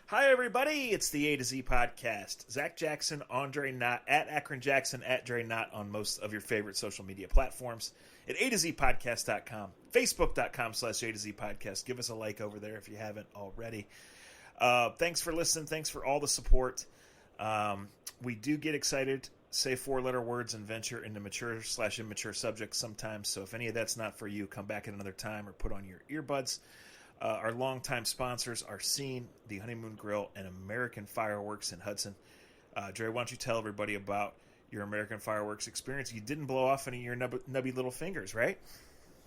Hi, everybody. It's the A to Z podcast. Zach Jackson, Andre Knott, at Akron Jackson, at Dre Knott on most of your favorite social media platforms. At A to Z podcast.com, facebook.com/A to Z podcast. Give us a like over there if you haven't already. Thanks for listening. Thanks for all the support. We do get excited, say four-letter words, and venture into mature/immature subjects sometimes. So if any of that's not for you, come back at another time or put on your earbuds. Our longtime sponsors are Scene, the Honeymoon Grill, and American Fireworks in Hudson. Dre, why don't you tell everybody about your American Fireworks experience? You didn't blow off any of your nubby little fingers, right?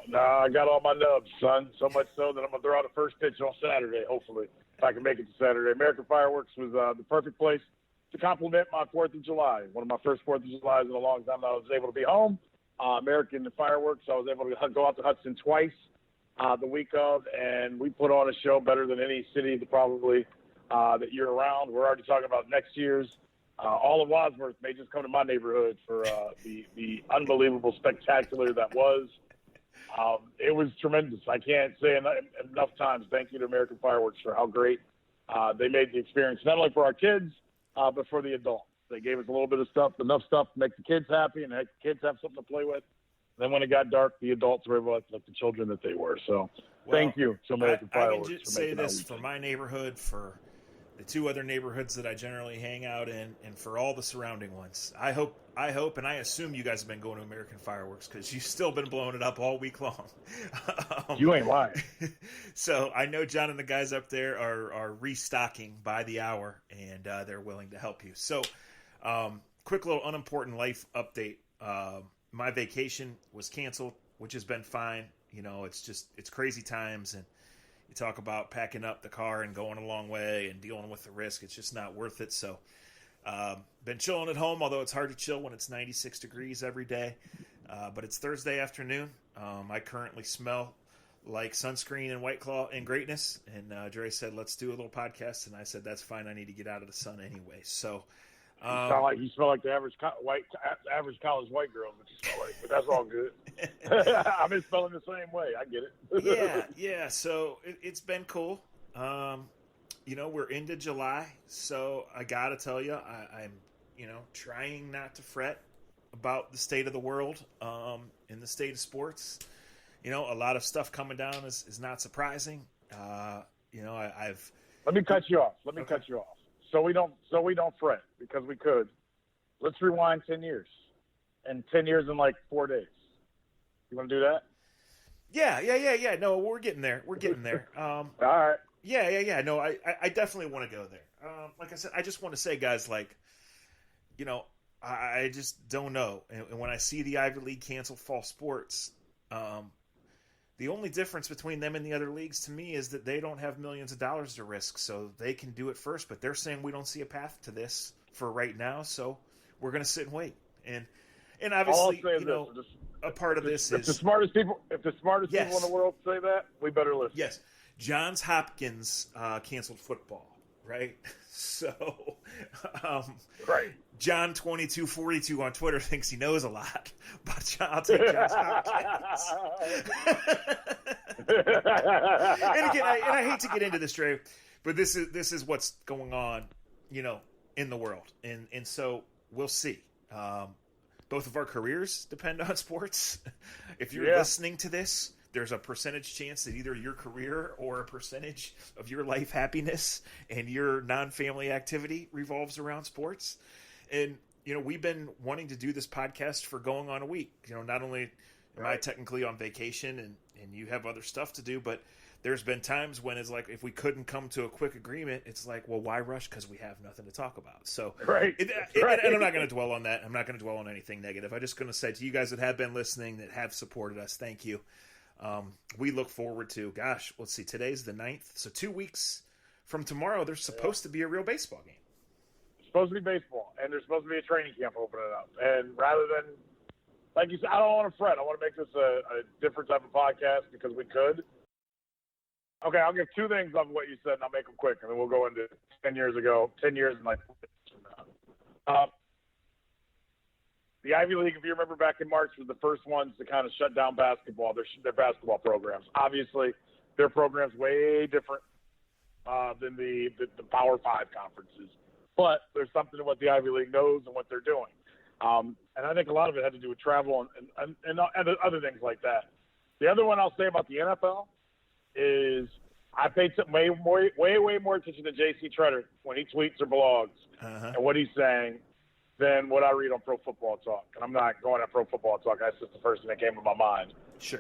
Nah, I got all my nubs, son. So much so that I'm going to throw out a first pitch on Saturday, hopefully, if I can make it to Saturday. American Fireworks was the perfect place to compliment my 4th of July. One of my first 4th of Julys in a long time. I was able to be home. American Fireworks, I was able to go out to Hudson twice the week of, and we put on a show better than any city probably that year round. We're already talking about next year's. All of Wadsworth may just come to my neighborhood for the unbelievable spectacular that was. It was tremendous. I can't say enough times thank you to American Fireworks for how great they made the experience, not only for our kids, but for the adults. They gave us a little bit of stuff, enough stuff to make the kids happy and make the kids have something to play with. Then when it got dark, the adults were able to like the children that they were. So thank you to American Fireworks. I can just say this for my neighborhood, for the two other neighborhoods that I generally hang out in, and for all the surrounding ones. I hope, and I assume you guys have been going to American Fireworks because you've still been blowing it up all week long. You ain't lying. So I know John and the guys up there are restocking by the hour, and they're willing to help you. So quick little unimportant life update. My vacation was canceled, which has been fine. You know, it's crazy times, and you talk about packing up the car and going a long way and dealing with the risk. It's just not worth it. So, been chilling at home, although it's hard to chill when it's 96 degrees every day. But it's Thursday afternoon. I currently smell like sunscreen and White Claw and greatness. And Dre said, let's do a little podcast. And I said, that's fine. I need to get out of the sun anyway. So, you smell like the average college white girl, but you smell like, but that's all good. I've been smelling the same way. I get it. Yeah. So it's been cool. We're into July, so I gotta tell you, I'm trying not to fret about the state of the world, in the state of sports. A lot of stuff coming down is not surprising. I've. Let me cut you off. So we don't fret, because we could. Let's rewind 10 years. And 10 years in like 4 days. You want to do that? Yeah. No, we're getting there. All right. Yeah. No, I definitely want to go there. Like I said, I just want to say, guys, I just don't know. And when I see the Ivy League cancel fall sports, the only difference between them and the other leagues to me is that they don't have millions of dollars to risk, so they can do it first. But they're saying we don't see a path to this for right now, so we're going to sit and wait. And obviously, a part of this is if the smartest people in the world say that, we better listen. Yes, Johns Hopkins canceled football, right? So, right. John 2242 on Twitter thinks he knows a lot, but I'll take Johns Hopkins. And again, I hate to get into this, Dre, but this is what's going on, in the world, and so we'll see. Both of our careers depend on sports. If you're listening to this, there's a percentage chance that either your career or a percentage of your life happiness and your non-family activity revolves around sports. And, we've been wanting to do this podcast for going on a week. Not only am I technically on vacation and you have other stuff to do, but there's been times when it's like, if we couldn't come to a quick agreement, it's like, well, why rush? Because we have nothing to talk about. So, and I'm not going to dwell on that. I'm not going to dwell on anything negative. I'm just going to say to you guys that have been listening, that have supported us, thank you. We look forward to, let's see, today's the 9th. So 2 weeks from tomorrow, there's supposed to be a real baseball game. It's supposed to be baseball, and there's supposed to be a training camp opening up. And rather than, like you said, I don't want to fret. I want to make this a different type of podcast because we could. Okay, I'll give 2 things of what you said, and I'll make them quick, and then we'll go into 10 years and like the Ivy League, if you remember back in March, was the first ones to kind of shut down basketball, their basketball programs. Obviously, their program's way different than the Power 5 conferences. But there's something to what the Ivy League knows and what they're doing. And I think a lot of it had to do with travel and other things like that. The other one I'll say about the NFL is I paid way more attention to J.C. Tretter when he tweets or blogs and what he's saying than what I read on Pro Football Talk. And I'm not going at Pro Football Talk. That's just the first thing that came to my mind. Sure.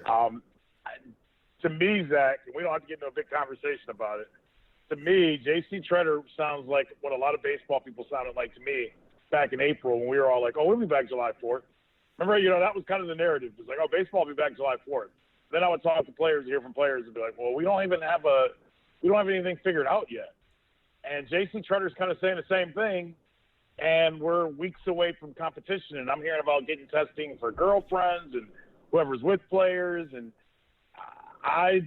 To me, Zach, and we don't have to get into a big conversation about it, to me, J.C. Tretter sounds like what a lot of baseball people sounded like to me back in April when we were all like, oh, we'll be back July 4th. Remember, that was kind of the narrative. It was like, oh, baseball will be back July 4th. Then I would talk to players, hear from players, and be like, well, we don't have anything figured out yet. And J.C. Tretter's kind of saying the same thing, and we're weeks away from competition. And I'm hearing about getting testing for girlfriends and whoever's with players. And I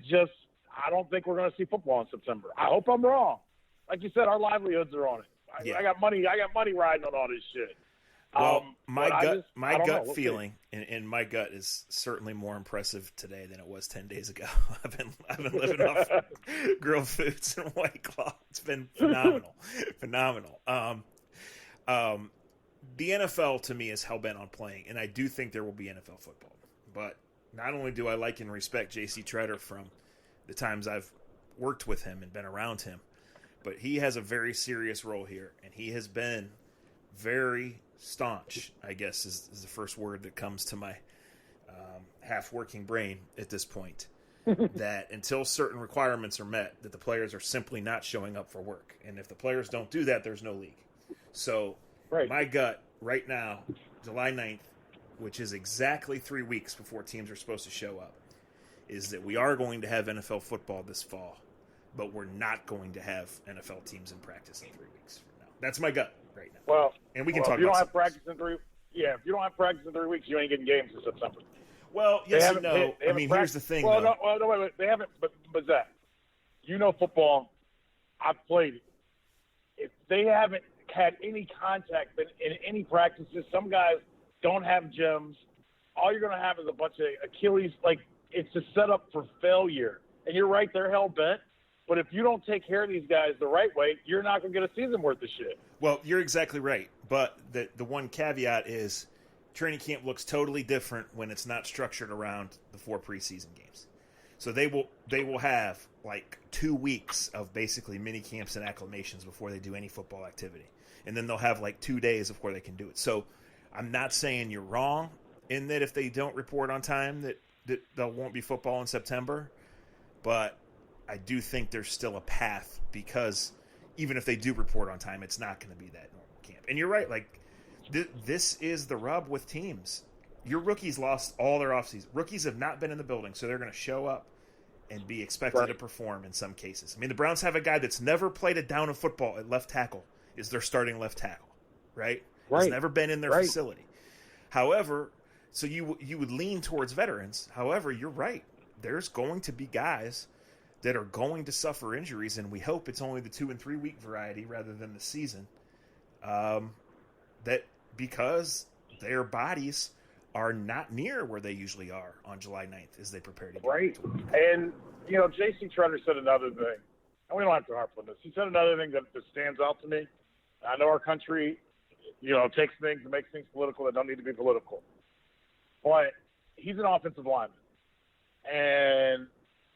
don't think we're going to see football in September. I hope I'm wrong. Like you said, our livelihoods are on it. I got money riding on all this shit. Well, my gut feeling, and my gut is certainly more impressive today than it was 10 days ago. I've been living off grilled foods and White Claw. It's been phenomenal. The NFL to me is hell-bent on playing, and I do think there will be NFL football. But not only do I like and respect J.C. Tretter from the times I've worked with him and been around him, but he has a very serious role here, and he has been very staunch, I guess, is the first word that comes to my half-working brain at this point, that until certain requirements are met, that the players are simply not showing up for work. And if the players don't do that, there's no league. So my gut right now, July 9th, which is exactly 3 weeks before teams are supposed to show up, is that we are going to have NFL football this fall, but we're not going to have NFL teams in practice in 3 weeks from now. That's my gut right now. Well, and we can talk if you about don't have practice in 3 weeks, you ain't getting games in September. Well, yes and no. I mean, here's the thing, though. No, wait. They haven't, but Zach, football. I've played it. If they haven't had any contact in any practices, some guys don't have gyms. All you're going to have is a bunch of Achilles. Like, it's a setup for failure. And you're right, they're hell-bent. But if you don't take care of these guys the right way, you're not going to get a season worth of shit. Well, you're exactly right. But the one caveat is training camp looks totally different when it's not structured around the 4 preseason games. So they will have like 2 weeks of basically mini camps and acclimations before they do any football activity. And then they'll have like 2 days before they can do it. So I'm not saying you're wrong in that if they don't report on time that there won't be football in September. But I do think there's still a path, because even if they do report on time, it's not going to be that normal camp. And you're right, like this is the rub with teams. Your rookies lost all their offseason. Rookies have not been in the building, so they're going to show up and be expected to perform in some cases. I mean, the Browns have a guy that's never played a down of football at left tackle is their starting left tackle, right? He's never been in their facility. However, so you would lean towards veterans. However, you're right. There's going to be guys that are going to suffer injuries, and we hope it's only the 2 and 3 week variety rather than the season. That because their bodies are not near where they usually are on July 9th as they prepare to get right. And J.C. Tretter said another thing, and we don't have to harp on this. He said another thing that stands out to me. I know our country, takes things and makes things political that don't need to be political, but he's an offensive lineman, and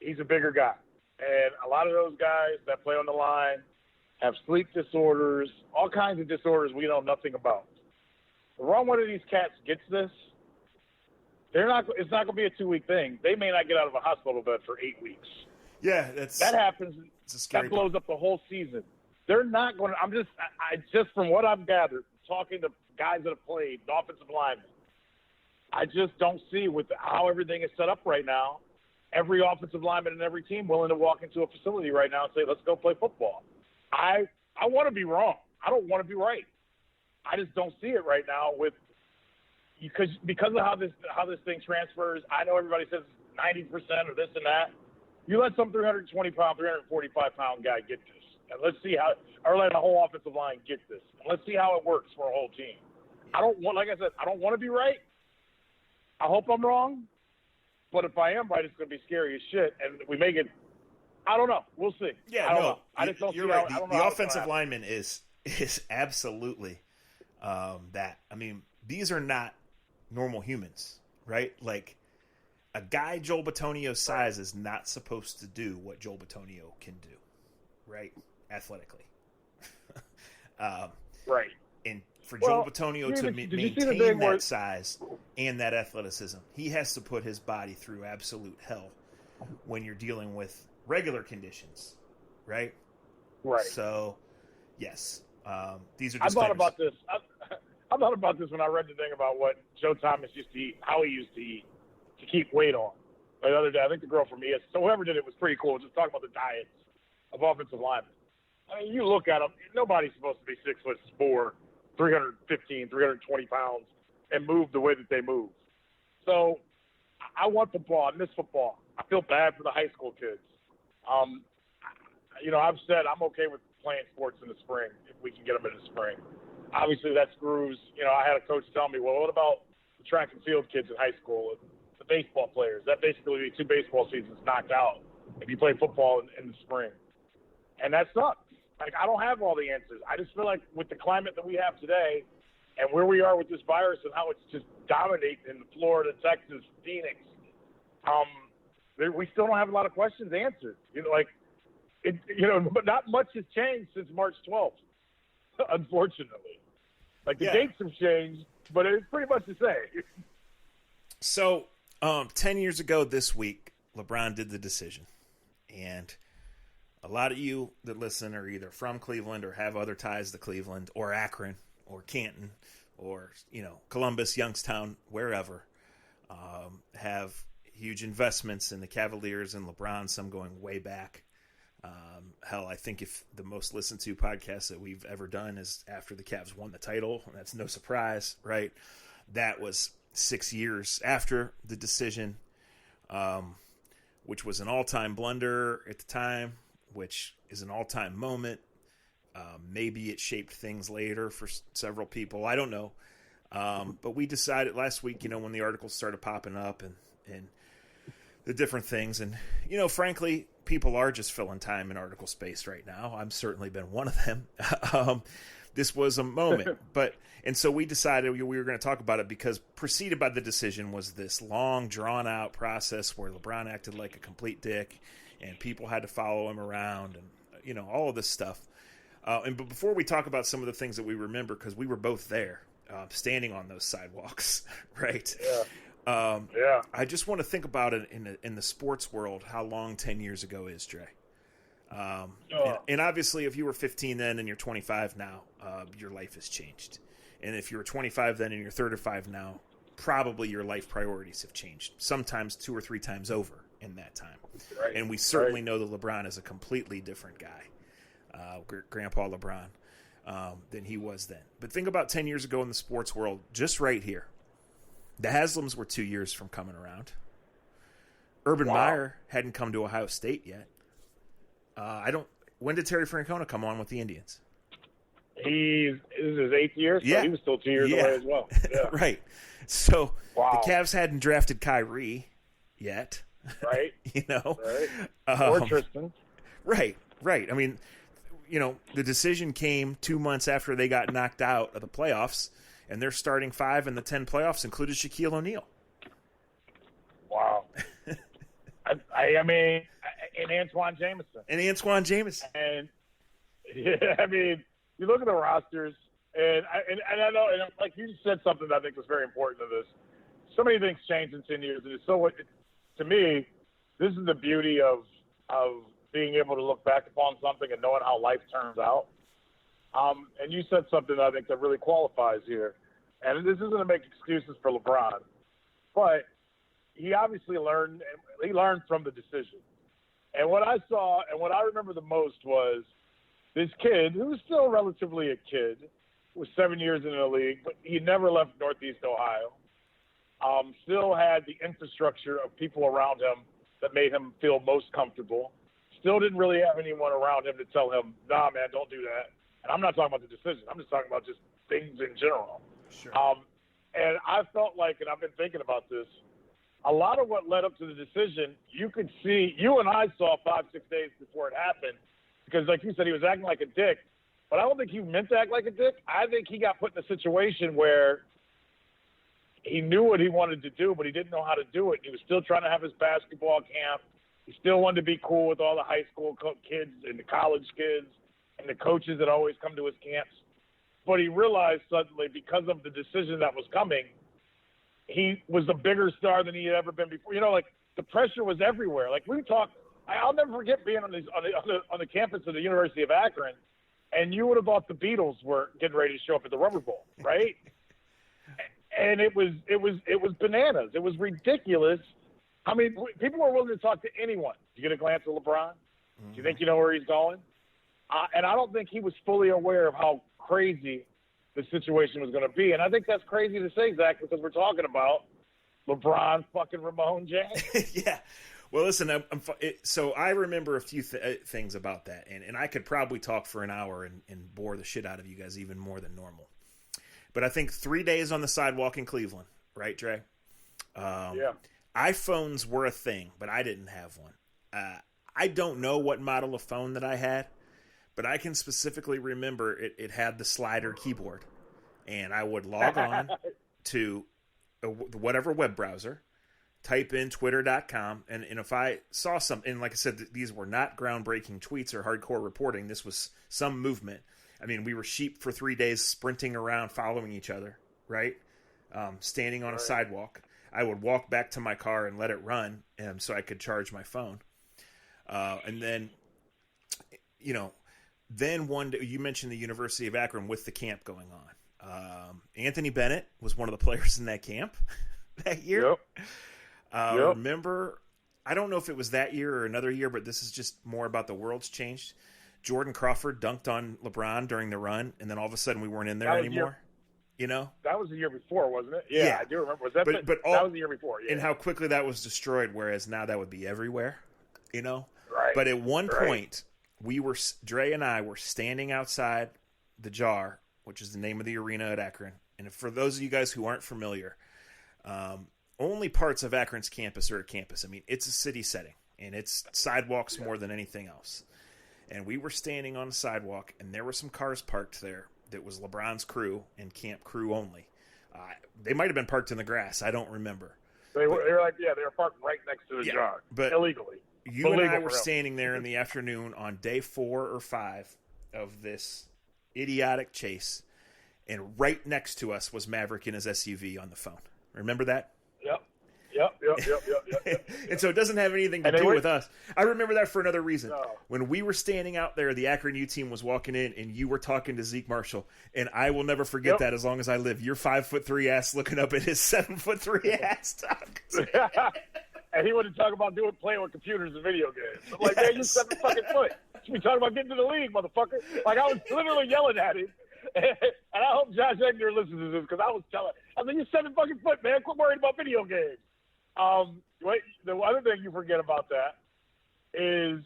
he's a bigger guy. And a lot of those guys that play on the line have sleep disorders, all kinds of disorders we know nothing about. The wrong one of these cats gets this, it's not going to be a 2 week thing. They may not get out of a hospital bed for 8 weeks. Yeah, that happens. That blows up the whole season. They're not going to. I just from what I've gathered, talking to guys that have played, offensive linemen, I just don't see with how everything is set up right now. Every offensive lineman and every team willing to walk into a facility right now and say, "Let's go play football." I want to be wrong. I don't want to be right. I just don't see it right now because of how this thing transfers. I know everybody says 90% or this and that. You let some 320-pound, 345-pound guy get this, and let's see or let a whole offensive line get this, and let's see how it works for a whole team. Like I said, I don't want to be right. I hope I'm wrong, but if I am right, it's going to be scary as shit, and we may get I don't know. We'll see. Yeah, I don't no, know. I just don't you're see right. how, I don't know The how it's gonna offensive happen. lineman is absolutely that. I mean, these are not normal humans, right? Like a guy Joel Batonio's size is not supposed to do what Joel Batonio can do, right? Athletically. Right. And for Joel Well, Batonio to did you see the maintain thing that where size and that athleticism, he has to put his body through absolute hell when you're dealing with regular conditions, right? right? So, yes, these are I just thought kind about this. I thought about this when I read the thing about what Joe Thomas used to eat, how he used to eat to keep weight on. The other day, I think the girl from ES, so whoever did it was pretty cool. Just talking about the diets of offensive linemen. I mean, you look at them. Nobody's supposed to be 6'4", 315, 320 pounds, and move the way that they move. So, I want football. I miss football. I feel bad for the high school kids. I've said I'm okay with playing sports in the spring if we can get them in the spring. Obviously, that screws. I had a coach tell me, well, what about the track and field kids in high school, the baseball players? That basically 2 baseball seasons knocked out if you play football in the spring. And that sucks. Like, I don't have all the answers. I just feel like with the climate that we have today and where we are with this virus and how it's just dominating in Florida, Texas, Phoenix, we still don't have a lot of questions answered. But not much has changed since March 12th, unfortunately. Like, the dates have changed, but it's pretty much the same. So, 10 years ago this week, LeBron did the decision. And a lot of you that listen are either from Cleveland or have other ties to Cleveland or Akron or Canton or, Columbus, Youngstown, wherever, have huge investments in the Cavaliers and LeBron, some going way back. Hell, I think if the most listened to podcast that we've ever done is after the Cavs won the title, and that's no surprise, right? That was 6 years after the decision, which was an all-time blunder at the time, which is an all-time moment. Maybe it shaped things later for several people. I don't know. But we decided last week, when the articles started popping up and the different things. And, frankly, people are just filling time in article space right now. I've certainly been one of them. This was a moment. And so we decided we were going to talk about it because preceded by the decision was this long, drawn-out process where LeBron acted like a complete dick and people had to follow him around and, all of this stuff. But before we talk about some of the things that we remember, because we were both there, standing on those sidewalks, right? Yeah. I just want to think about it in the sports world, how long 10 years ago is, Dre. And obviously, if you were 15 then and you're 25 now, your life has changed. And if you were 25 then and you're 35 now, probably your life priorities have changed, sometimes 2 or 3 times over in that time. Right. And we certainly know that LeBron is a completely different guy, Grandpa LeBron, than he was then. But think about 10 years ago in the sports world, just right here. The Haslams were 2 years from coming around. Urban Meyer hadn't come to Ohio State yet. When did Terry Francona come on with the Indians? This is his 8th year, so he was still 2 years away as well. Yeah. Right. So the Cavs hadn't drafted Kyrie yet. Right. Right. Or Tristan. Right. I mean, the decision came 2 months after they got knocked out of the playoffs, and their starting 5 in the 10 playoffs included Shaquille O'Neal. Wow. I mean, and Antoine Jameson. And I mean, you look at the rosters, and I know, and like you said something that I think was very important to this. So many things change in 10 years, and to me, this is the beauty of being able to look back upon something and knowing how life turns out. And you said something I think that really qualifies here. And this isn't to make excuses for LeBron, but he obviously learned from the decision. And what I saw and what I remember the most was this kid, who was still relatively a kid, was 7 years in the league, but he never left Northeast Ohio. Still had the infrastructure of people around him that made him feel most comfortable. Still didn't really have anyone around him to tell him, nah, man, don't do that. And I'm not talking about the decision. I'm just talking about just things in general. Sure. And I felt like, and I've been thinking about this, a lot of what led up to the decision, you could see, you and I saw 5-6 days before it happened, because like you said, he was acting like a dick. But I don't think he meant to act like a dick. I think he got put in a situation where he knew what he wanted to do, but he didn't know how to do it. He was still trying to have his basketball camp. He still wanted to be cool with all the high school kids and the college kids and the coaches that always come to his camps. But he realized suddenly, because of the decision that was coming, he was a bigger star than he had ever been before. You know, like, the pressure was everywhere. Like, we talked – I'll never forget being on the campus of the University of Akron, and you would have thought the Beatles were getting ready to show up at the Rubber Bowl, right? And it was bananas. It was ridiculous. I mean, people were willing to talk to anyone. Did you get a glance at LeBron? Do you think you know where he's going? And I don't think he was fully aware of how crazy the situation was going to be. And I think that's crazy to say, Zach, because we're talking about LeBron fucking Ramon James. Yeah. Well, listen, so I remember a few things about that, and I could probably talk for an hour and bore the shit out of you guys even more than normal. But I think 3 days on the sidewalk in Cleveland, right, Dre? Yeah. iPhones were a thing, but I didn't have one. I don't know what model of phone that I had, but I can specifically remember it had the slider keyboard. And I would log on to whatever web browser, type in twitter.com, and if I saw something, and like I said, these were not groundbreaking tweets or hardcore reporting. This was some movement. I mean, we were sheep for 3 days sprinting around following each other, right? Standing on a sidewalk. I would walk back to my car and let it run so I could charge my phone. And then, then one day, you mentioned the University of Akron with the camp going on. Anthony Bennett was one of the players in that camp that year. Yep. Remember, I don't know if it was that year or another year, but this is just more about the world's changed. Jordan Crawford dunked on LeBron during the run, and then all of a sudden we weren't in there anymore. You know? That was the year before, wasn't it? Yeah. I do remember. Was that that was the year before, yeah. And how quickly that was destroyed, whereas now that would be everywhere, you know? Right. But at one point, Dre and I were standing outside the Jar, which is the name of the arena at Akron. And for those of you guys who aren't familiar, only parts of Akron's campus are a campus. I mean, it's a city setting, and it's sidewalks more than anything else. And we were standing on the sidewalk, and there were some cars parked there that was LeBron's crew and camp crew only. They might have been parked in the grass. I don't remember. They were parked right next to the Jar, but illegally. You and I were standing there in the afternoon on day 4 or 5 of this idiotic chase, and right next to us was Maverick in his SUV on the phone. Remember that? Yep. And so it doesn't have anything to do with us. I remember that for another reason. No. When we were standing out there, the Akron U team was walking in, and you were talking to Zeke Marshall, and I will never forget that as long as I live. Your 5'3" ass looking up at his 7'3" ass. And he wanted to talk about playing with computers and video games. I'm like, man, you're 7 fucking foot. You should be talking about getting to the league, motherfucker. Like, I was literally yelling at him. And I hope Josh Egner listens to this, because I was like, you're 7 fucking foot, man. Quit worrying about video games. The other thing you forget about that is,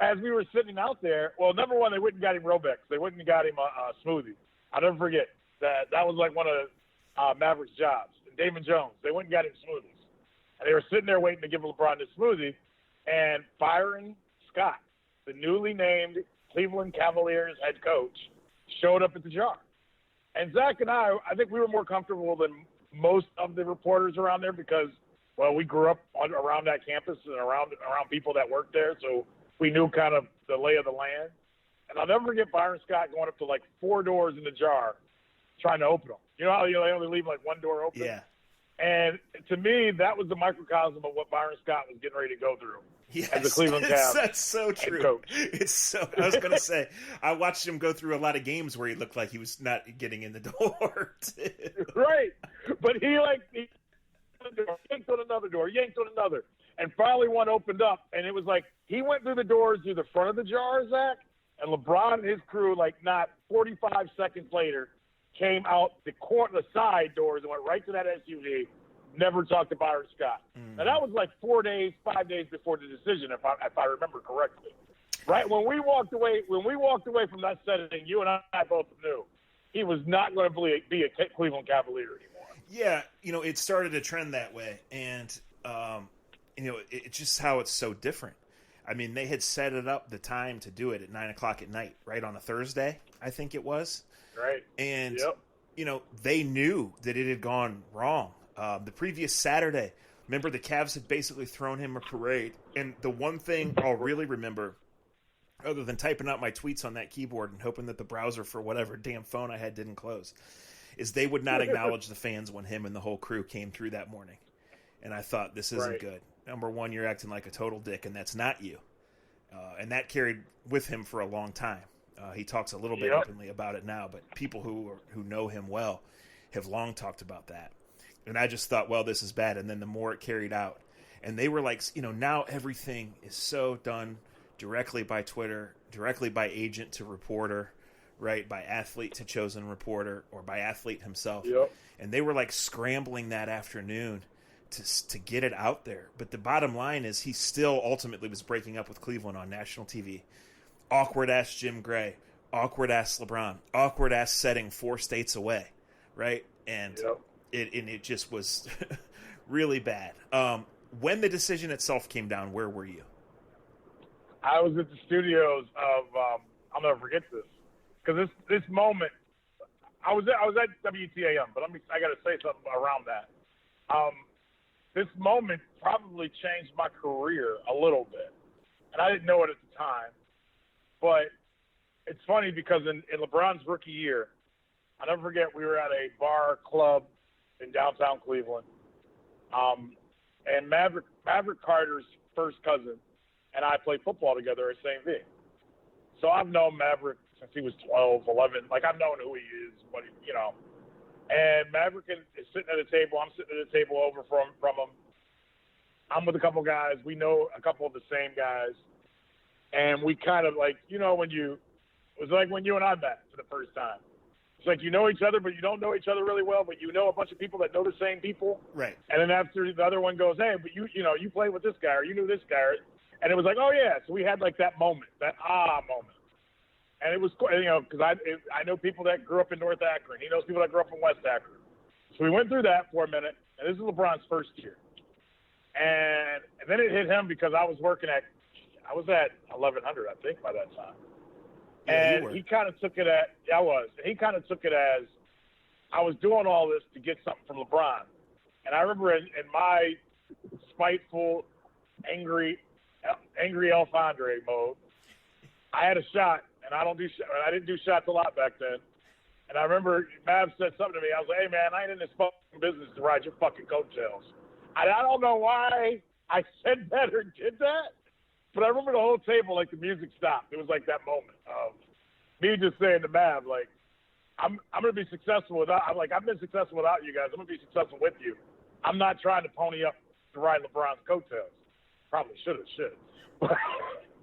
as we were sitting out there, well, number one, they wouldn't got him Robex. They wouldn't got him a smoothie. I'll never forget that. That was like one of Maverick's jobs. Damon Jones, they wouldn't got him smoothies. And they were sitting there waiting to give LeBron the smoothie, and Byron Scott, the newly named Cleveland Cavaliers head coach, showed up at the Jar. And Zach and I think we were more comfortable than most of the reporters around there, because, well, we grew up around that campus and around people that worked there, so we knew kind of the lay of the land. And I'll never forget Byron Scott going up to like 4 doors in the Jar trying to open them. You know how they only leave like one door open? Yeah. And to me, that was the microcosm of what Byron Scott was getting ready to go through. Yes, as the Cleveland Cavs. That's so true. It's so. I was going to say, I watched him go through a lot of games where he looked like he was not getting in the door. Right, but he yanked on another door, yanked on another, and finally one opened up, and it was like he went through the doors through the front of the Jar, Zach, and LeBron and his crew, like not 45 seconds later, came out the side doors and went right to that SUV. Never talked to Byron Scott. Now that was like 5 days before the decision, if I remember correctly. Right when we walked away from that setting, you and I both knew he was not going to be a Cleveland Cavalier anymore. Yeah, it started a trend that way, and it's just how it's so different. I mean, they had set it up the time to do it at 9:00 at night, right on a Thursday, I think it was. Right. And Yep. they knew that it had gone wrong. The previous Saturday, remember, the Cavs had basically thrown him a parade, and the one thing I'll really remember, other than typing out my tweets on that keyboard and hoping that the browser for whatever damn phone I had didn't close, is they would not acknowledge the fans when him and the whole crew came through that morning. And I thought, this isn't good. Number one, you're acting like a total dick, and that's not you. And that carried with him for a long time. He talks a little bit openly about it now, but people who know him well have long talked about that. And I just thought, well, this is bad. And then the more it carried out, and they were like, now everything is so done directly by Twitter, directly by agent to reporter, right, by athlete to chosen reporter, or by athlete himself. Yep. And they were like scrambling that afternoon to get it out there. But the bottom line is he still ultimately was breaking up with Cleveland on national TV. Awkward-ass Jim Gray, awkward-ass LeBron, awkward-ass setting 4 states away, right? And it just was really bad. When the decision itself came down, where were you? I was at the studios of I'll never forget this, because this moment, I was at WTAM, but I got to say something around that. This moment probably changed my career a little bit, and I didn't know it at the time. But it's funny because in LeBron's rookie year, I'll never forget, we were at a bar club in downtown Cleveland, and Maverick Carter's first cousin and I played football together at St. V. So I've known Maverick since he was 12, 11. Like, I've known who he is, And Maverick is sitting at a table. I'm sitting at a table over from him. I'm with a couple guys. We know a couple of the same guys. And we kind of like, it was like when you and I met for the first time. It's like you know each other, but you don't know each other really well, but you know a bunch of people that know the same people. Right. And then after the other one goes, hey, but you played with this guy, or you knew this guy. And it was like, oh, yeah. So we had like that moment, that moment. And it was, because I know people that grew up in North Akron. He knows people that grew up in West Akron. So we went through that for a minute, and this is LeBron's first year. And then it hit him because I was at 1100, I think, by that time. Yeah, and he kind of took it as, he kind of took it as I was doing all this to get something from LeBron. And I remember in my spiteful, angry El Fandre mode, I had a shot. And I didn't do shots a lot back then. And I remember Mav said something to me. I was like, hey, man, I ain't in this fucking business to ride your fucking coattails. And I don't know why I said that or did that, but I remember the whole table, like, the music stopped. It was like that moment of me just saying to Mav, like, I'm going to be successful I've been successful without you guys. I'm going to be successful with you. I'm not trying to pony up to ride LeBron's coattails. Probably should.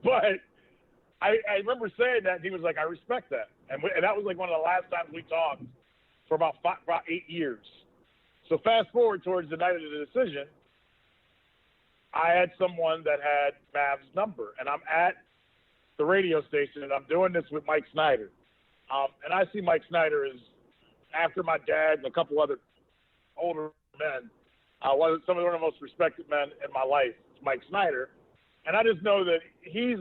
But I remember saying that, and he was like, I respect that. And that was like one of the last times we talked for about 8 years. So fast forward towards the night of the decision, I had someone that had Mav's number, and I'm at the radio station, and I'm doing this with Mike Snyder. And I see Mike Snyder as, after my dad and a couple other older men, some of the most respected men in my life, Mike Snyder. And I just know that he's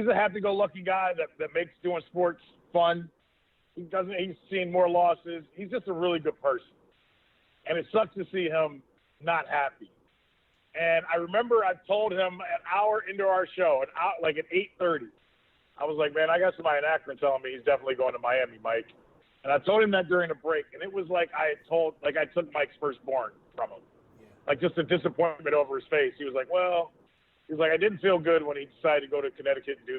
a happy-go-lucky guy that makes doing sports fun. He's seen more losses. He's just a really good person. And it sucks to see him not happy. And I remember I told him an hour into our show, like at 8:30, I was like, man, I got somebody in Akron telling me he's definitely going to Miami, Mike. And I told him that during the break. And it was like I took Mike's firstborn from him. Yeah. Like just a disappointment over his face. He was like, I didn't feel good when he decided to go to Connecticut and do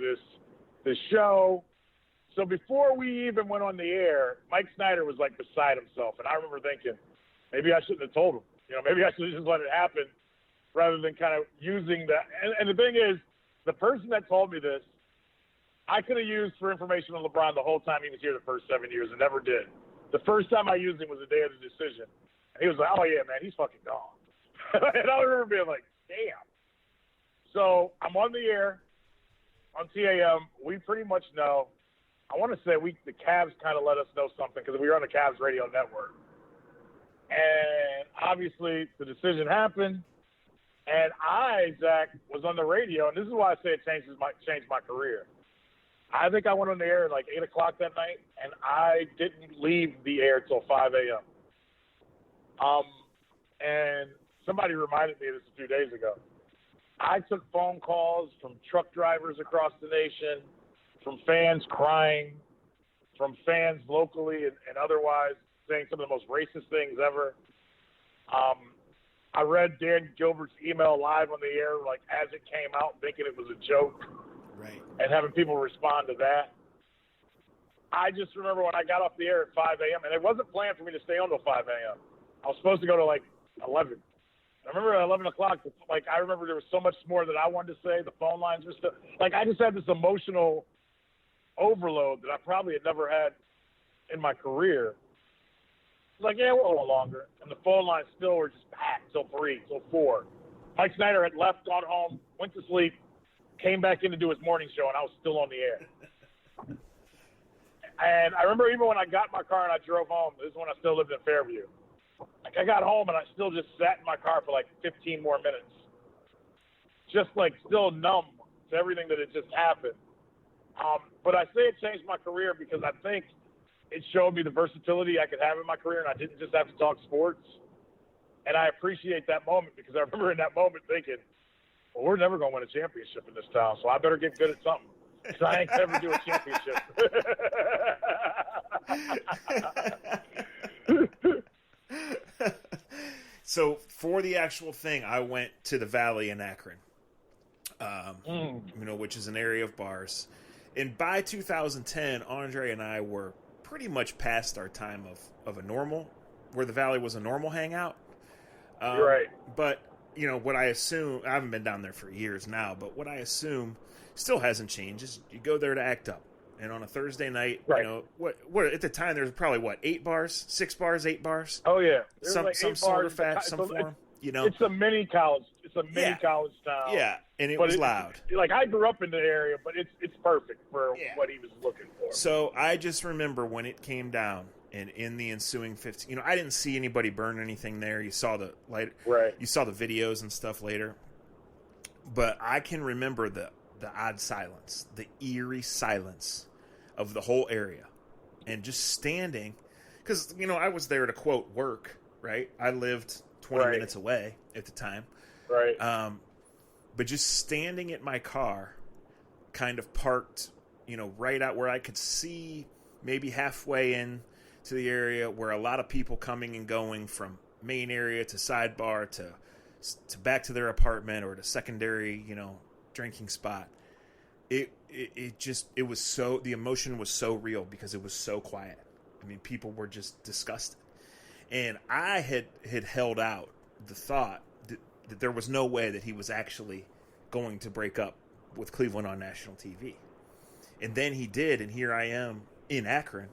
this show. So before we even went on the air, Mike Snyder was like beside himself. And I remember thinking, maybe I shouldn't have told him. Maybe I should have just let it happen rather than kind of using that. And the thing is, the person that told me this, I could have used for information on LeBron the whole time he was here the first 7 years and never did. The first time I used him was the day of the decision. And he was like, oh, yeah, man, he's fucking gone. And I remember being like, damn. So I'm on the air on TAM. We pretty much know. I want to say the Cavs kind of let us know something because we were on the Cavs radio network. And obviously the decision happened. And Zach, was on the radio, and this is why I say it changed my career. I think I went on the air at like 8 o'clock that night, and I didn't leave the air till 5 a.m. And somebody reminded me of this a few days ago. I took phone calls from truck drivers across the nation, from fans crying, from fans locally and otherwise saying some of the most racist things ever. I read Dan Gilbert's email live on the air, like as it came out, thinking it was a joke, right? And having people respond to that. I just remember when I got off the air at 5 a.m., and it wasn't planned for me to stay on till 5 a.m. I was supposed to go to like 11. I remember at 11 o'clock, like I remember there was so much more that I wanted to say. The phone lines were still, like I just had this emotional overload that I probably had never had in my career. It's like, yeah, we're a little longer. And the phone lines still were just packed till 3, till 4. Mike Snyder had left, gone home, went to sleep, came back in to do his morning show, and I was still on the air. And I remember even when I got in my car and I drove home, this is when I still lived in Fairview. Like I got home and I still just sat in my car for like 15 more minutes. Just like still numb to everything that had just happened. But I say it changed my career because I think it showed me the versatility I could have in my career, and I didn't just have to talk sports. And I appreciate that moment because I remember in that moment thinking, well, we're never going to win a championship in this town, so I better get good at something. Because I ain't never do a championship. So for the actual thing, I went to the Valley in Akron, which is an area of bars. And by 2010, Andre and I were pretty much past our time of a normal, where the Valley was a normal hangout. You're right. But, what I assume, I haven't been down there for years now, but what I assume still hasn't changed is you go there to act up. And on a Thursday night, right. What at the time there was probably 8 bars, 6 bars, 8 bars. Oh yeah, some sort of some form. It's a mini college. It's a mini college town. Yeah, and it was loud. Like I grew up in the area, but it's perfect for what he was looking for. So I just remember when it came down, and in the ensuing 15, I didn't see anybody burn anything there. You saw the light, right? You saw the videos and stuff later, but I can remember the odd silence, the eerie silence of the whole area, and just standing, because I was there to quote work, right? I lived 20 minutes away at the time, right? But just standing at my car, kind of parked, right out where I could see maybe halfway in to the area where a lot of people coming and going from main area to sidebar to back to their apartment or to secondary, drinking spot. It was so, the emotion was so real because it was so quiet. I mean, people were just disgusted. And I had held out the thought that there was no way that he was actually going to break up with Cleveland on national TV. And then he did, and here I am in Akron,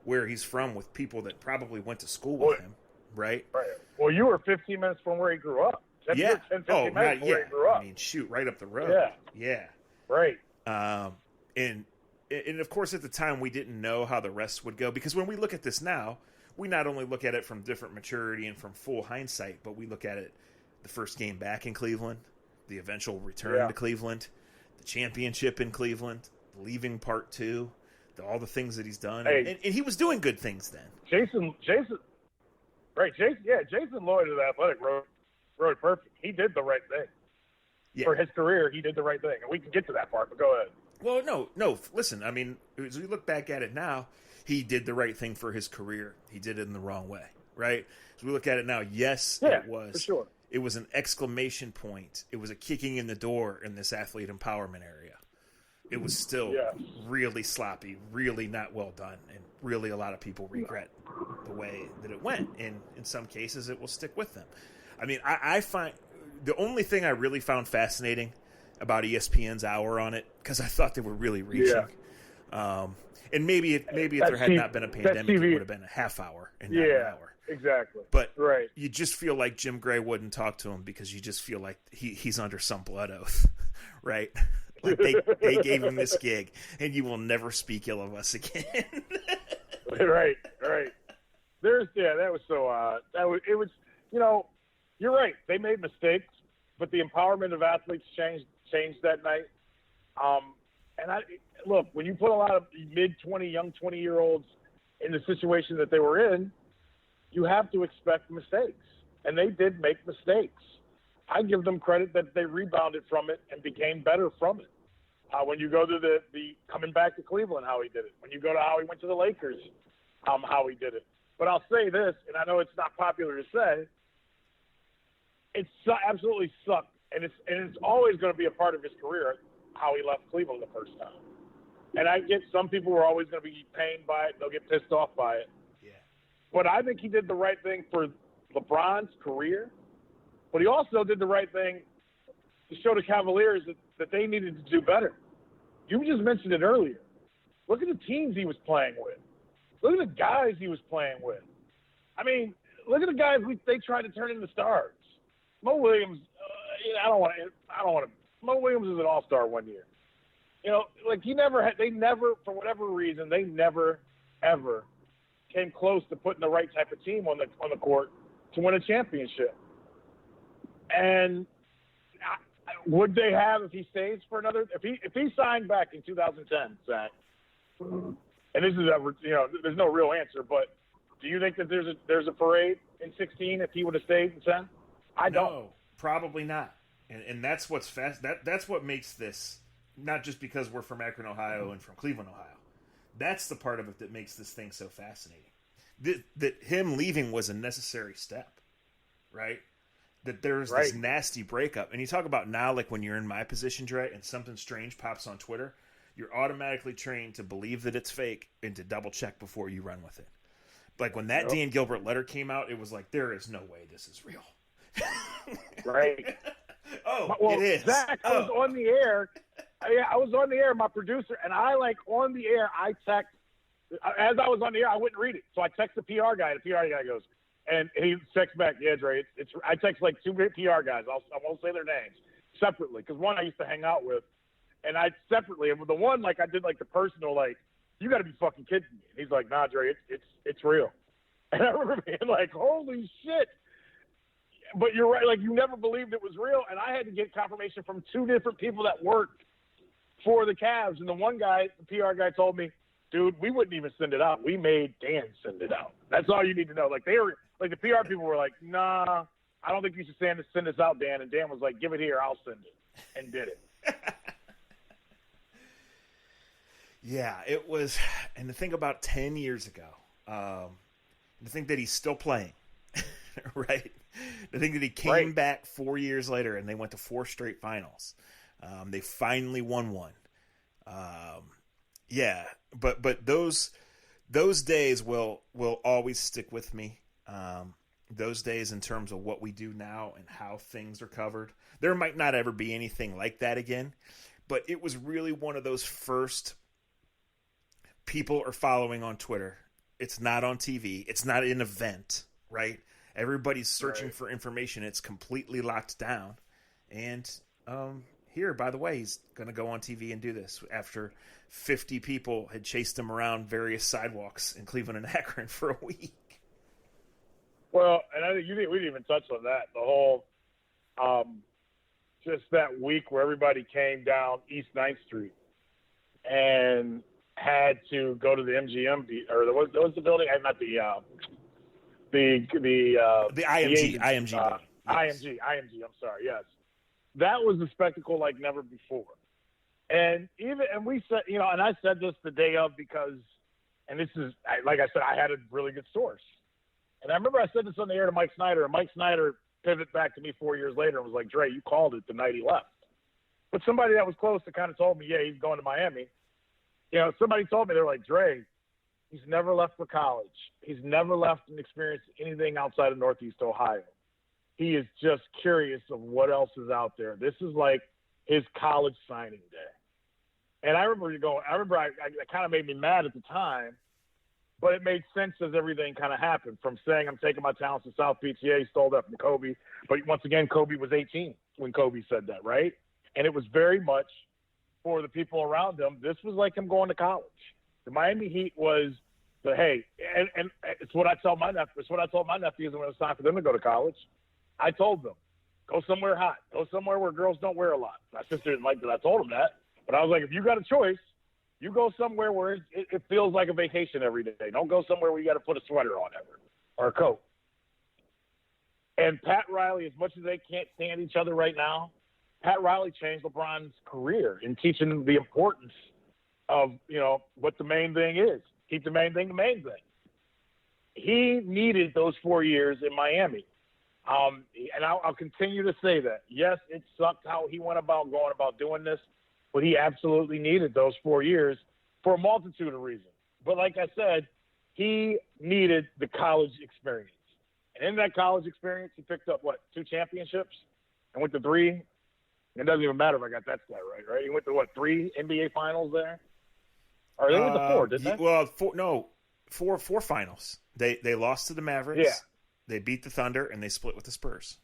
where he's from, with people that probably went to school with him, right? Right. Well, you were 15 minutes from where he grew up. 10 minutes from where he grew up. I mean, shoot, right up the road. Yeah. Right. And of course, at the time, we didn't know how the rest would go, because when we look at this now, we not only look at it from different maturity and from full hindsight, but we look at it the first game back in Cleveland, the eventual return to Cleveland, the championship in Cleveland, leaving part 2, all the things that he's done. And he was doing good things then. Jason Lloyd of the Athletic wrote it perfect. He did the right thing. Yeah. For his career, he did the right thing. And we can get to that part, but go ahead. Well, no. Listen, I mean, as we look back at it now, he did the right thing for his career. He did it in the wrong way, right? As we look at it now, yes, it was. For sure. It was an exclamation point. It was a kicking in the door in this athlete empowerment area. It was still really sloppy, really not well done, and really a lot of people regret the way that it went. And in some cases, it will stick with them. I mean, I find the only thing I really found fascinating about ESPN's hour on it, because I thought they were really reaching. And maybe if there had not been a pandemic, it would have been a half hour and not an hour. Exactly. But you just feel like Jim Gray wouldn't talk to him because you just feel like he's under some blood oath, right? Like they gave him this gig, and you will never speak ill of us again. Right. That was so it was, you know, you're right. They made mistakes, but the empowerment of athletes changed that night. And look, when you put a lot of young 20-year-olds in the situation that they were in, you have to expect mistakes. And they did make mistakes. I give them credit that they rebounded from it and became better from it. When you go to the coming back to Cleveland, how he did it. When you go to how he went to the Lakers, how he did it. But I'll say this, and I know it's not popular to say, it absolutely sucked, and it's always going to be a part of his career how he left Cleveland the first time. And I get some people are always going to be pained by it; they'll get pissed off by it. Yeah. But I think he did the right thing for LeBron's career. But he also did the right thing to show the Cavaliers that they needed to do better. You just mentioned it earlier. Look at the teams he was playing with. Look at the guys he was playing with. I mean, look at the guys they tried to turn into stars. Mo Williams, I don't want to. Mo Williams was an all-star one year. You know, like they never, for whatever reason, they never, ever came close to putting the right type of team on the court to win a championship. And would they have if he stays for another? If he signed back in 2010, Zach, and this is there's no real answer, but do you think that there's a parade in 16 if he would have stayed in 10? I don't. No, probably not. And that's what's fast. That's what makes this, not just because we're from Akron, Ohio, and from Cleveland, Ohio. That's the part of it that makes this thing so fascinating. That him leaving was a necessary step, right? That there's this nasty breakup. And you talk about now, like when you're in my position, Dre, and something strange pops on Twitter, you're automatically trained to believe that it's fake and to double check before you run with it. Like when that Dan Gilbert letter came out, it was like, there is no way this is real. Right. It is. Zach, I was on the air. I was on the air, my producer, and I on the air, I text, as I was on the air, I wouldn't read it. So I text the PR guy, and the PR guy goes, and he texts back, yeah, Dre, I text like two PR guys. I won't say their names separately, because one I used to hang out with, and I separately, and with the one, like I did like the personal, like, you got to be fucking kidding me. And he's like, nah, Dre, it's real. And I remember being like, holy shit. But you're right, like you never believed it was real, and I had to get confirmation from two different people that worked for the Cavs. And the one guy, the PR guy, told me, dude, we wouldn't even send it out. We made Dan send it out. That's all you need to know. Like they were, like the PR people were like, nah, I don't think you should send this out, Dan. And Dan was like, give it here, I'll send it, and did it. Yeah, it was. And to think about 10 years ago, to think that he's still playing, right? To think that he came back 4 years later and they went to 4 straight finals. They finally won one. Yeah, but those days will always stick with me. Those days in terms of what we do now and how things are covered. There might not ever be anything like that again, but it was really one of those first people are following on Twitter. It's not on TV. It's not an event, right? Everybody's searching for information. It's completely locked down. And here, by the way, he's going to go on TV and do this after 50 people had chased him around various sidewalks in Cleveland and Akron for a week. Well, and I think we didn't even touch on that. The whole just that week where everybody came down East 9th Street and had to go to the MGM or there was the building, not the IMG. IMG. I'm sorry. Yes, that was a spectacle like never before. And we said, and I said this the day of because, and this is like I said, I had a really good source, and I remember I said this on the air to Mike Snyder, and Mike Snyder pivoted back to me 4 years later and was like, Dre, you called it the night he left. But somebody that was close to kind of told me, yeah, he's going to Miami. Somebody told me, they're like, Dre, he's never left for college. He's never left and experienced anything outside of Northeast Ohio. He is just curious of what else is out there. This is like his college signing day. And I remember I kind of made me mad at the time, but it made sense as everything kind of happened from saying I'm taking my talents to South Beach. Yeah, he stole that from Kobe. But once again, Kobe was 18 when Kobe said that, right? And it was very much for the people around him. This was like him going to college. The Miami Heat was But hey, and it's what I tell my nephews. It's what I told my nephews when it was time for them to go to college. I told them, go somewhere hot. Go somewhere where girls don't wear a lot. My sister didn't like that I told them that. But I was like, if you got a choice, you go somewhere where it feels like a vacation every day. Don't go somewhere where you got to put a sweater on ever or a coat. And Pat Riley, as much as they can't stand each other right now, Pat Riley changed LeBron's career in teaching the importance of, what the main thing is. Keep the main thing the main thing. He needed those 4 years in Miami. And I'll continue to say that. Yes, it sucked how he went about going about doing this, but he absolutely needed those 4 years for a multitude of reasons. But like I said, he needed the college experience. And in that college experience, he picked up, 2 championships and went to 3. It doesn't even matter if I got that stat right? He went to, 3 NBA finals there? Or they went to 4, didn't they? Well, 4 finals. They lost to the Mavericks. Yeah. They beat the Thunder, and they split with the Spurs.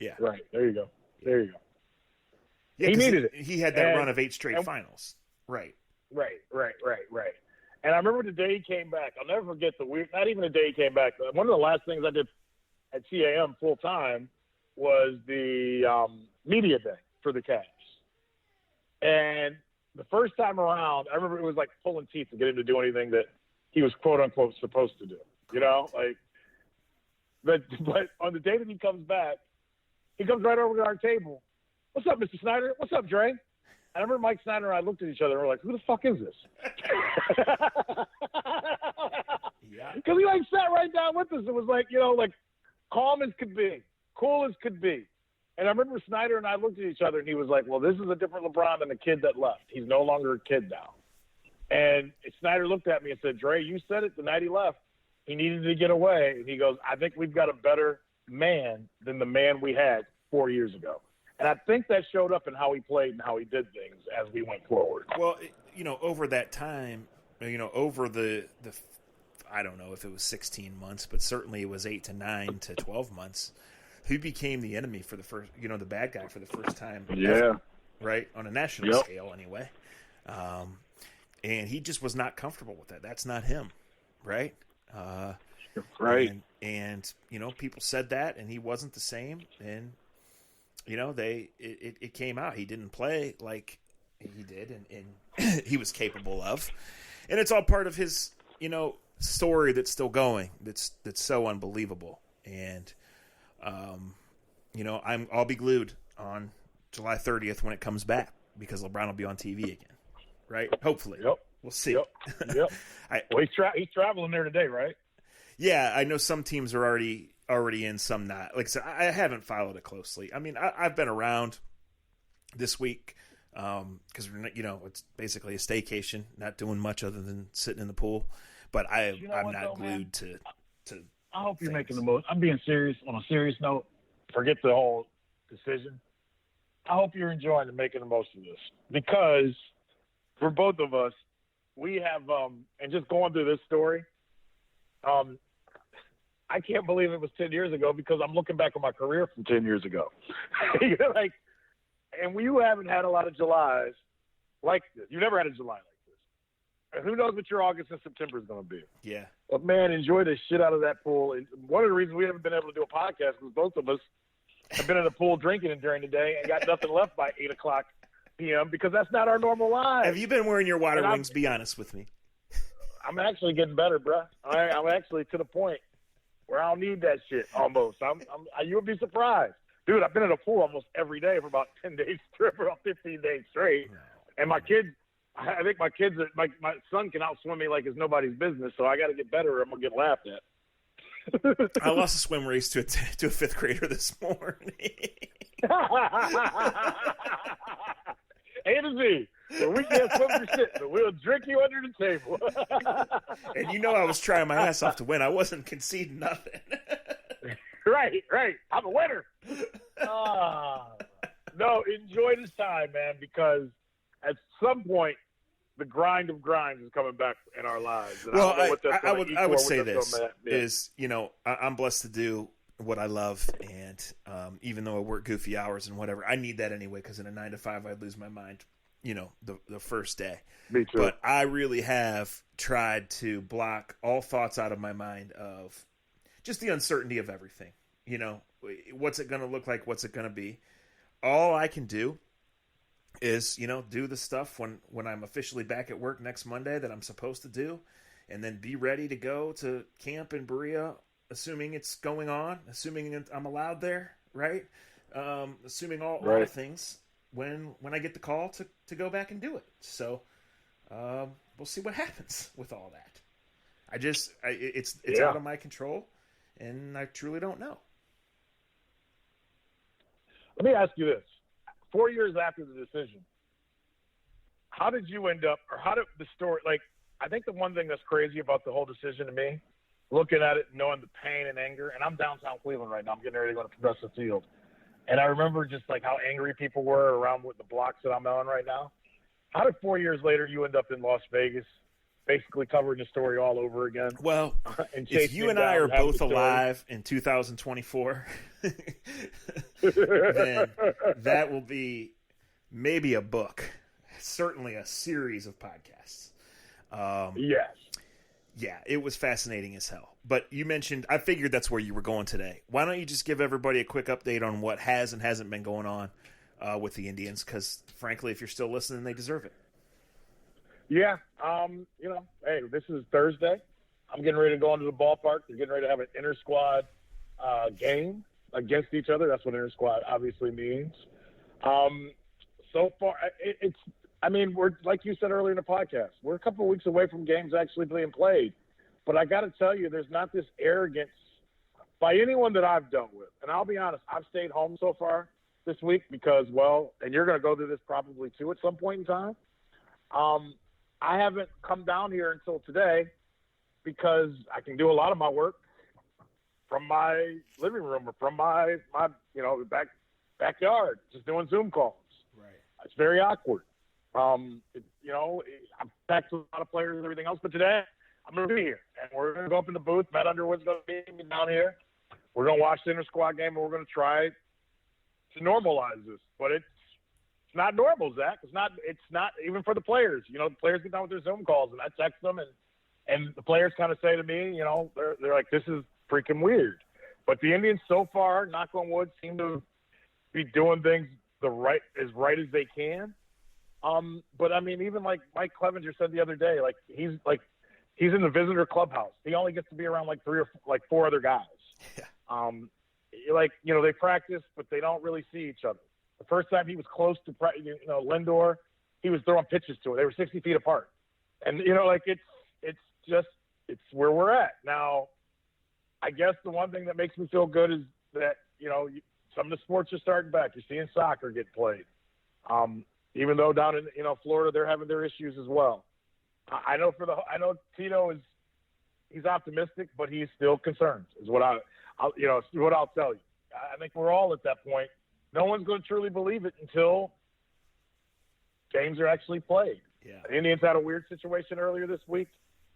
Yeah. Right. There you go. Yeah, he needed it. He had that run of 8 straight finals. Right. Right. And I remember the day he came back. I'll never forget not even the day he came back. One of the last things I did at TAM full time was the media day for the Cavs. And the first time around, I remember it was like pulling teeth to get him to do anything that he was quote unquote supposed to do. But on the day that he comes back, he comes right over to our table. What's up, Mr. Snyder? What's up, Dre? I remember Mike Snyder and I looked at each other and we're like, who the fuck is this? Yeah. Because he sat right down with us. It was calm as could be, cool as could be. And I remember Snyder and I looked at each other and he was like, well, this is a different LeBron than the kid that left. He's no longer a kid now. And Snyder looked at me and said, Dre, you said it the night he left. He needed to get away. And he goes, I think we've got a better man than the man we had 4 years ago. And I think that showed up in how he played and how he did things as we went forward. Well, over that time, over the I don't know if it was 16 months, but certainly it was 8 to 9 to 12 months, he became the enemy for the first, the bad guy for the first time. Yeah. Ever, right? On a national scale anyway. And he just was not comfortable with that. That's not him. Right. Right. And people said that, and he wasn't the same. And, it came out. He didn't play like he did and he was capable of. And it's all part of his, story that's still going. That's so unbelievable. And, I'll be glued on July 30th when it comes back because LeBron will be on TV again. Right? Hopefully. Yep. We'll see. Yep. Well, he's traveling there today, right? Yeah, I know some teams are already in, some not. Like I said, I haven't followed it closely. I mean, I've been around this week because it's basically a staycation, not doing much other than sitting in the pool. But I'm not glued to. I hope you're making the most. I'm being serious. On a serious note, forget the whole decision. I hope you're enjoying and making the most of this because for both of us, we have and just going through this story. I can't believe it was 10 years ago because I'm looking back on my career from 10 years ago. And you haven't had a lot of Julys like this. You've never had a July like this. And who knows what your August and September is going to be. Yeah. But, man, enjoy the shit out of that pool. And one of the reasons we haven't been able to do a podcast is both of us have been in the pool drinking during the day and got nothing left by 8 o'clock p.m. because that's not our normal lives. Have you been wearing your water wings? Be honest with me. I'm actually getting better, bro. I'm actually to the point where I don't need that shit almost. You would be surprised. Dude, I've been in a pool almost every day for about 10 days straight, for about 15 days straight. And my kids, I think my son can outswim me like it's nobody's business, so I got to get better or I'm going to get laughed at. I lost a swim race to a fifth grader this morning. A to Z. So we can't swim for shit, but we'll drink you under the table. And I was trying my ass off to win. I wasn't conceding nothing. Right. I'm a winner. No, enjoy this time, man, because at some point, the grind of grinds is coming back in our lives. And well, I would say this is, I'm blessed to do what I love, and even though I work goofy hours and whatever, I need that anyway because in a 9 to 5 I'd lose my mind. the first day. Me too. But I really have tried to block all thoughts out of my mind of just the uncertainty of everything. What's it going to look like? What's it going to be? All I can do is, do the stuff when I'm officially back at work next Monday that I'm supposed to do, and then be ready to go to camp in Berea, assuming it's going on, assuming I'm allowed there, right? Assuming all Right. things when I get the call to go back and do it. So we'll see what happens with all that. It's out of my control, and I truly don't know. Let me ask you this. 4 years after the decision, how did you end up, or how did the story, I think the one thing that's crazy about the whole decision to me, looking at it, knowing the pain and anger, and I'm downtown Cleveland right now. I'm getting ready to go to Progressive Field. And I remember just how angry people were around with the blocks that I'm on right now. How did 4 years later you end up in Las Vegas, basically covering the story all over again? Well, if you and I are both alive in 2024, then that will be maybe a book, certainly a series of podcasts. Yes. Yeah, it was fascinating as hell. But you mentioned, I figured that's where you were going today. Why don't you just give everybody a quick update on what has and hasn't been going on with the Indians? Because, frankly, if you're still listening, they deserve it. Yeah. Hey, this is Thursday. I'm getting ready to go into the ballpark. They're getting ready to have an inter-squad game against each other. That's what inter-squad obviously means. So far, we're, like you said earlier in the podcast, we're a couple of weeks away from games actually being played. But I got to tell you, there's not this arrogance by anyone that I've dealt with. And I'll be honest, I've stayed home so far this week because, and you're going to go through this probably too at some point in time. I haven't come down here until today because I can do a lot of my work from my living room or from my backyard, just doing Zoom calls. Right. It's very awkward. I've talked to a lot of players and everything else, but today I'm going to be here, and we're going to go up in the booth. Matt Underwood's going to be down here. We're going to watch the inter-squad game, and we're going to try to normalize this. But it's not normal, Zach. It's not even for the players. The players get down with their Zoom calls, and I text them, and the players kind of say to me, they're like, this is freaking weird. But the Indians so far, knock on wood, seem to be doing things right as they can. But even like Mike Clevenger said the other day, he's in the visitor clubhouse. He only gets to be around 3 or 4 other guys. Yeah. They practice, but they don't really see each other. The first time he was close to, Lindor, he was throwing pitches to him. They were 60 feet apart. And, it's where we're at. Now, I guess the one thing that makes me feel good is that, some of the sports are starting back. You're seeing soccer get played. Even though down in, Florida, they're having their issues as well. I know Tito he's optimistic, but he's still concerned is what I'll tell you. I think we're all at that point. No one's going to truly believe it until games are actually played. Yeah. The Indians had a weird situation earlier this week.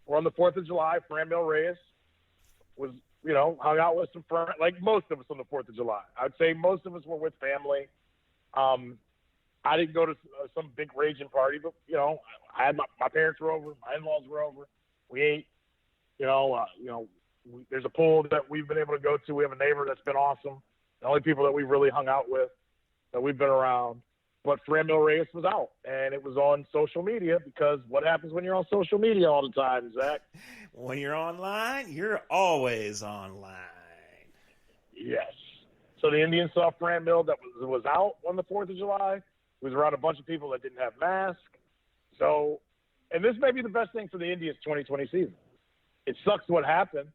We're on the 4th of July. Franmil Reyes was, hung out with some friends, like most of us on the 4th of July. I'd say most of us were with family. I didn't go to some big raging party, but, I had my parents were over, my in-laws were over. We ate, there's a pool that we've been able to go to. We have a neighbor that's been awesome. The only people that we really hung out with, that we've been around. But Franmil Reyes was out, and it was on social media because what happens when you're on social media all the time, Zach? When you're online, you're always online. Yes. So the Indians saw Franmil that was out on the 4th of July. He was around a bunch of people that didn't have masks. So, and this may be the best thing for the Indians 2020 season. It sucks what happened,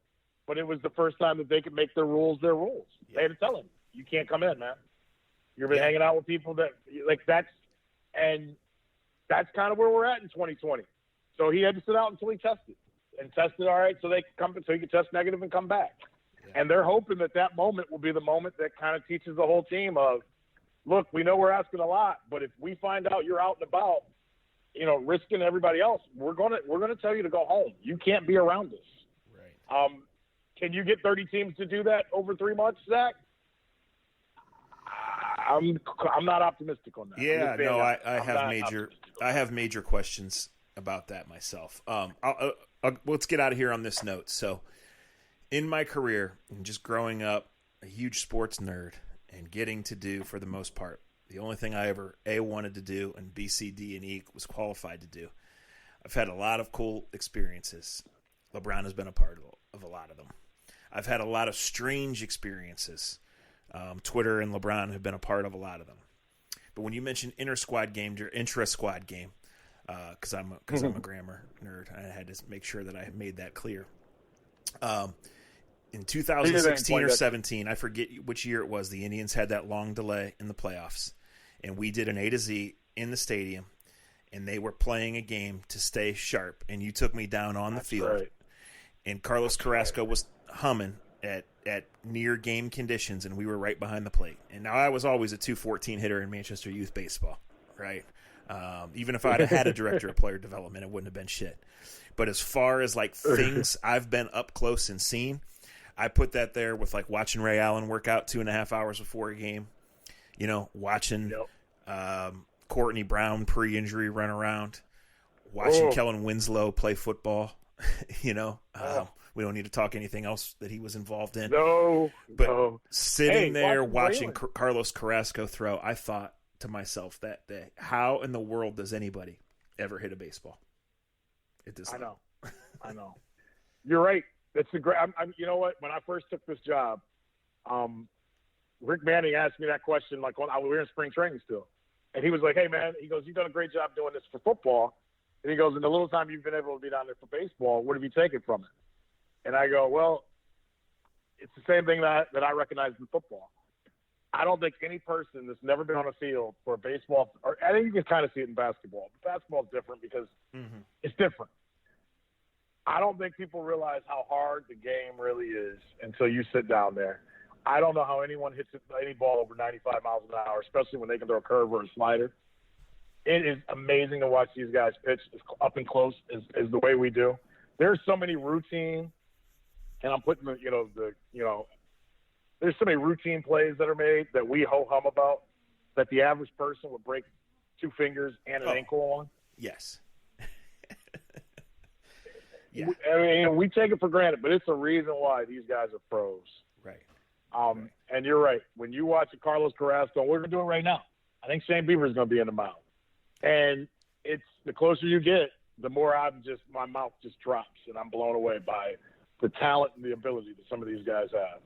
but it was the first time that they could make their rules their rules. Yeah. They had to tell him, you can't come in, man. You've been hanging out with people that that's kind of where we're at in 2020. So he had to sit out until he tested all right. So they can so he could test negative and come back. Yeah. And they're hoping that moment will be the moment that kind of teaches the whole team of, look, we know we're asking a lot, but if we find out you're out and about, risking everybody else, we're going to tell you to go home. You can't be around us. Right. Can you get 30 teams to do that over 3 months, Zach? I'm not optimistic on that. Yeah, no, I have I have major questions about that myself. Let's get out of here on this note. So, in my career, and just growing up, a huge sports nerd, and getting to do, for the most part, the only thing I ever wanted to do, and B, C, D, and E was qualified to do. I've had a lot of cool experiences. LeBron has been a part of a lot of them. I've had a lot of strange experiences. Twitter and LeBron have been a part of a lot of them. But when you mention intra-squad game, because I'm a grammar nerd, I had to make sure that I made that clear. In 2016 or 17, I forget which year it was, the Indians had that long delay in the playoffs, and we did an A to Z in the stadium, and they were playing a game to stay sharp, and you took me down on the field, right. And Carlos Carrasco was humming at near game conditions, and we were right behind the plate. And now I was always a 214 hitter in Manchester youth baseball, right? Even if I'd had a director of player development, it wouldn't have been shit. But as far as like things I've been up close and seen, I put that there with like watching Ray Allen work out 2.5 hours before a game, watching Courtney Brown pre-injury run around, watching Kellen Winslow play football, we don't need to talk anything else that he was involved in. But sitting there watching Carlos Carrasco throw, I thought to myself that day, how in the world does anybody ever hit a baseball at this level? I know. You're right. That's a great. You know what? When I first took this job, Rick Manning asked me that question. Like when we were in spring training still, and he was like, "Hey man," he goes, "You've done a great job doing this for football," and he goes, "In the little time you've been able to be down there for baseball, what have you taken from it?" And I go, "Well, it's the same thing that I recognize in football. I don't think any person that's never been on a field for baseball, or I think you can kind of see it in basketball. But basketball is different because it's different. I don't think people realize how hard the game really is until you sit down there. I don't know how anyone hits any ball over 95 miles an hour, especially when they can throw a curve or a slider. It is amazing to watch these guys pitch as up and close as the way we do. There's so many routine, and I'm putting there's so many routine plays that are made that we ho-hum about that the average person would break 2 fingers and an ankle on. Yes. Yeah. I mean, we take it for granted, but it's a reason why these guys are pros. Right. And you're right. When you watch a Carlos Carrasco, we're going to do it right now. I think Shane Bieber is going to be in the mound. And it's the closer you get, the more my mouth just drops, and I'm blown away by the talent and the ability that some of these guys have.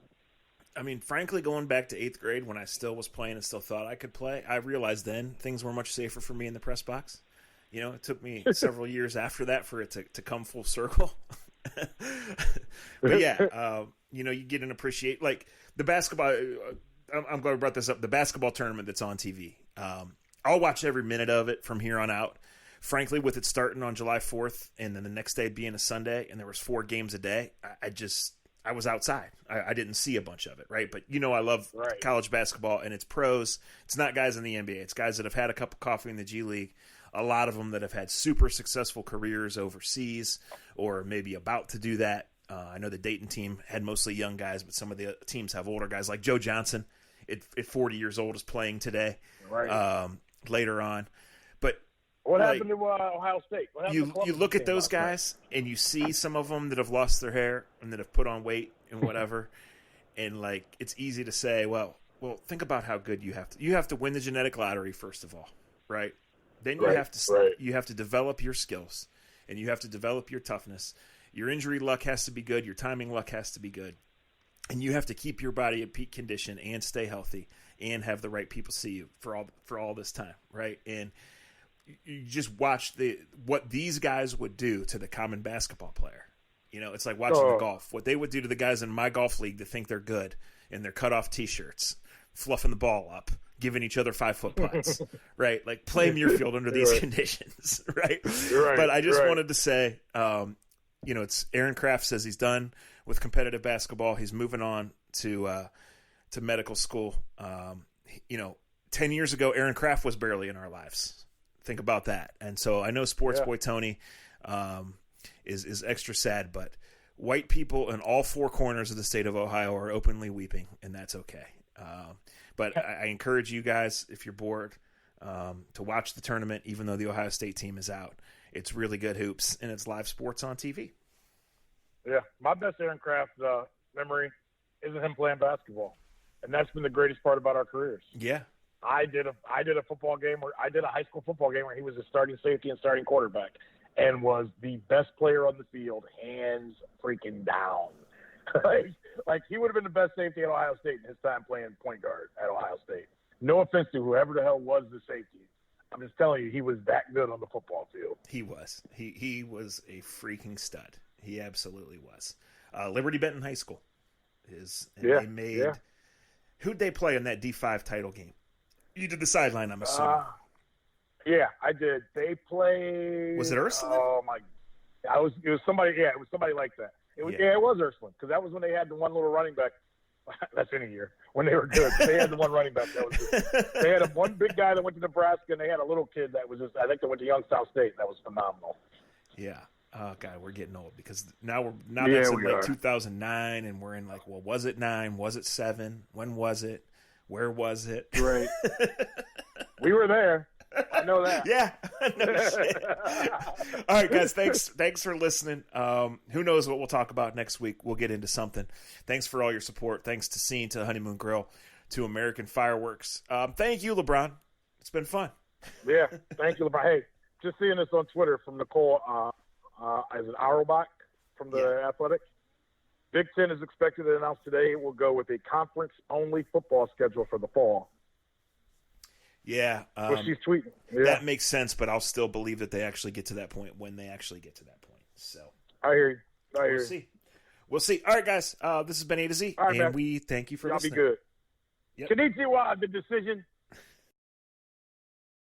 I mean, frankly, going back to 8th grade when I still was playing and still thought I could play, I realized then things were much safer for me in the press box. It took me several years after that for it to come full circle. But yeah, you get an appreciate like the basketball. I'm glad we brought this up. The basketball tournament that's on TV. I'll watch every minute of it from here on out. Frankly, with it starting on July 4th and then the next day being a Sunday and there was 4 games a day, I was outside. I didn't see a bunch of it, right? But I love college basketball, and it's pros. It's not guys in the NBA. It's guys that have had a cup of coffee in the G League. A lot of them that have had super successful careers overseas or maybe about to do that. I know the Dayton team had mostly young guys, but some of the teams have older guys like Joe Johnson at 40 years old is playing today later on. But what happened to Ohio State? You look at those guys and you see some of them that have lost their hair and that have put on weight and whatever. And like, it's easy to say, well, think about how good you have to win the genetic lottery first of all, right? Then you have to develop your skills, and you have to develop your toughness. Your injury luck has to be good. Your timing luck has to be good, and you have to keep your body at peak condition and stay healthy and have the right people see you for all this time, right? And you just watch what these guys would do to the common basketball player. It's like watching the golf. What they would do to the guys in my golf league that think they're good in their cut-off T-shirts, fluffing the ball up, giving each other 5-foot putts, right? Like play Muirfield under these conditions, right? But I just wanted to say, it's Aaron Kraft says he's done with competitive basketball. He's moving on to medical school. 10 years ago, Aaron Kraft was barely in our lives. Think about that. And so I know Sports Boy Tony is extra sad, but white people in all 4 corners of the state of Ohio are openly weeping, and that's okay. But I encourage you guys, if you're bored, to watch the tournament, even though the Ohio State team is out. It's really good hoops, and it's live sports on TV. Yeah, my best Aaron Kraft memory isn't him playing basketball, and that's been the greatest part about our careers. Yeah, I did a football game where I did a high school football game where he was a starting safety and starting quarterback, and was the best player on the field, hands freaking down. like he would have been the best safety at Ohio State in his time playing point guard at Ohio State. No offense to whoever the hell was the safety. I'm just telling you, he was that good on the football field. He was. He was a freaking stud. He absolutely was. Liberty Benton High School they made. Who'd they play in that D5 title game? You did the sideline, I'm assuming. Yeah, I did. They played. Was it Ursuline? Oh my! It was somebody. Yeah, it was somebody like that. It was Ursuline, because that was when they had the one little running back. That's any year when they were good. They had the one running back that was good. They had one big guy that went to Nebraska, and they had a little kid that was just. I think they went to Young South State. That was phenomenal. Yeah. Oh God, we're getting old because now that's in like 2009, and we're in like, well, was it 9? Was it 7? When was it? Where was it? Right. We were there. I know that. Yeah. No shit. All right, guys. Thanks for listening. Who knows what we'll talk about next week? We'll get into something. Thanks for all your support. Thanks to Scene, to Honeymoon Grill, to American Fireworks. Thank you, LeBron. It's been fun. Yeah. Thank you, LeBron. Hey, just seeing this on Twitter from Nicole as an Auerbach from the Athletic. Big Ten is expected to announce today it will go with a conference-only football schedule for the fall. Yeah. What she's tweeting. Yeah. That makes sense, but I'll still believe that they actually get to that point when they actually get to that point. So I hear you. We'll see. All right, guys. This has been A to Z, right, and man. we thank you for Y'all listening. be good. Yep. Konnichiwa, the decision